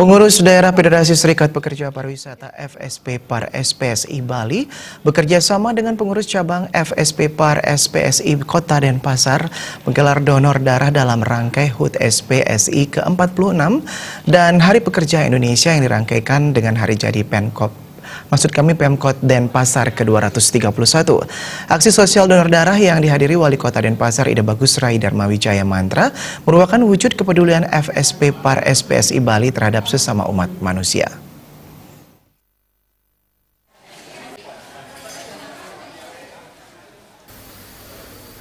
Pengurus Daerah Federasi Serikat Pekerja Pariwisata FSP Par SPSI Bali bekerja sama dengan pengurus cabang FSP Par SPSI Kota Denpasar menggelar donor darah dalam rangkai HUT SPSI ke-46 dan Hari Pekerja Indonesia yang dirangkaikan dengan hari jadi Pemkot Denpasar ke-231. Aksi sosial donor darah yang dihadiri Wali Kota Denpasar Ida Bagus Rai Darmawijaya Mantra merupakan wujud kepedulian FSP Par SPSI Bali terhadap sesama umat manusia.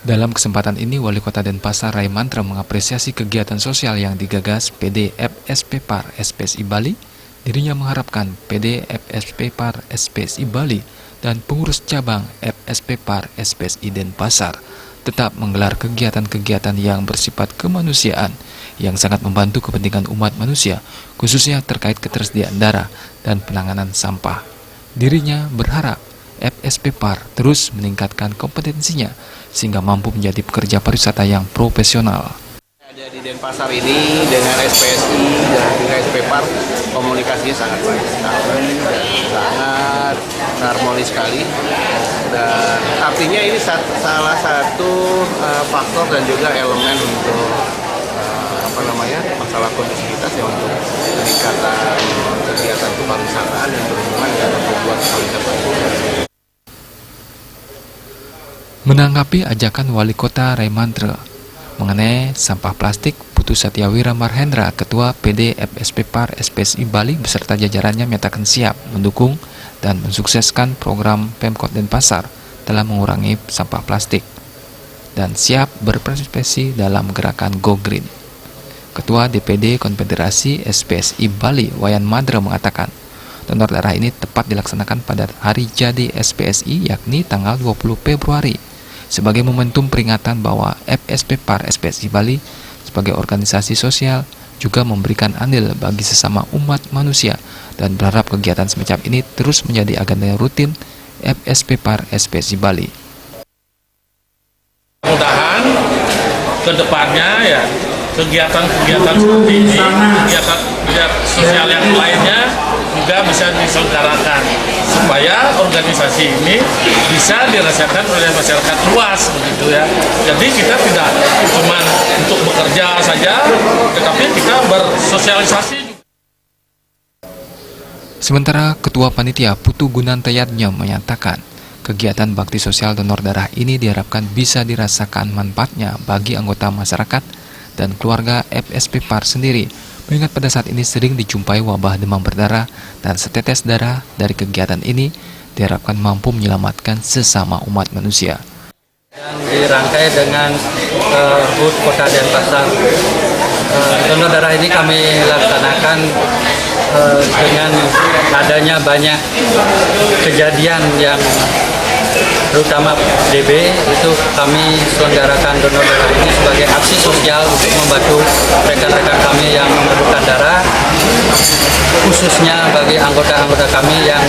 Dalam kesempatan ini, Wali Kota Denpasar Rai Mantra mengapresiasi kegiatan sosial yang digagas PD FSP Par SPSI Bali. Dirinya mengharapkan PD FSP Par SPSI Bali dan pengurus cabang FSP Par SPSI Denpasar tetap menggelar kegiatan-kegiatan yang bersifat kemanusiaan yang sangat membantu kepentingan umat manusia, khususnya terkait ketersediaan darah dan penanganan sampah. Dirinya berharap FSP Par terus meningkatkan kompetensinya sehingga mampu menjadi pekerja pariwisata yang profesional. Di Denpasar ini dengan SPSI dan dengan SP Par komunikasinya sangat baik, sangat harmonis sekali, dan artinya ini salah satu faktor dan juga elemen untuk masalah kondusivitas ya, untuk peningkatan kegiatan kepariwisataan yang berhubungan dengan pertumbuhan pariwisata. Menanggapi ajakan Wali Kota Rai Mantra mengenai sampah plastik, Putu Satyawira Marhendra, Ketua PD FSP Par SPSI Bali beserta jajarannya menyatakan siap mendukung dan mensukseskan program Pemkot Denpasar dalam mengurangi sampah plastik dan siap berpartisipasi dalam gerakan Go Green. Ketua DPD Konfederasi SPSI Bali Wayan Madra mengatakan donor darah ini tepat dilaksanakan pada hari jadi SPSI yakni tanggal 20 Februari. Sebagai momentum peringatan bahwa FSP Par SPSI Bali sebagai organisasi sosial juga memberikan andil bagi sesama umat manusia dan berharap kegiatan semacam ini terus menjadi agenda rutin FSP Par SPSI Bali. Mudah-mudahan ke depannya ya kegiatan-kegiatan seperti ini, kegiatan sosial yang lainnya juga bisa diselenggarakan supaya organisasi ini bisa dirasakan oleh masyarakat luas begitu ya. Jadi kita tidak cuma untuk bekerja saja, tetapi kita bersosialisasi. Sementara Ketua Panitia Putu Gunantayatnya menyatakan kegiatan bakti sosial donor darah ini diharapkan bisa dirasakan manfaatnya bagi anggota masyarakat dan keluarga FSP Par sendiri, mengingat pada saat ini sering dijumpai wabah demam berdarah dan setetes darah dari kegiatan ini diharapkan mampu menyelamatkan sesama umat manusia. Yang dirangkai dengan HUT Kota Denpasar. Donor darah ini kami laksanakan dengan adanya banyak kejadian yang terutama DB, itu kami selenggarakan donor darah ini sebagai aksi sosial untuk membantu rekan-rekan kami yang memerlukan darah, khususnya bagi anggota-anggota kami yang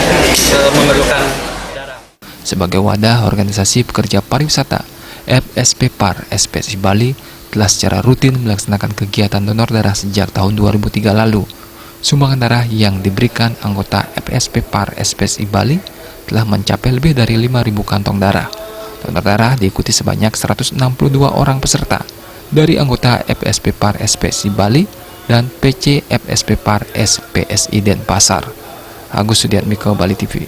memerlukan darah. Sebagai wadah organisasi pekerja pariwisata, FSP Par SPSI Bali telah secara rutin melaksanakan kegiatan donor darah sejak tahun 2003 lalu. Sumbangan darah yang diberikan anggota FSP Par SPSI Bali telah mencapai lebih dari 5.000 kantong darah. Donor darah diikuti sebanyak 162 orang peserta dari anggota FSP Par SPSI Bali dan PC FSP Par SPSI Denpasar. Agus Sudiatmiko, Bali TV.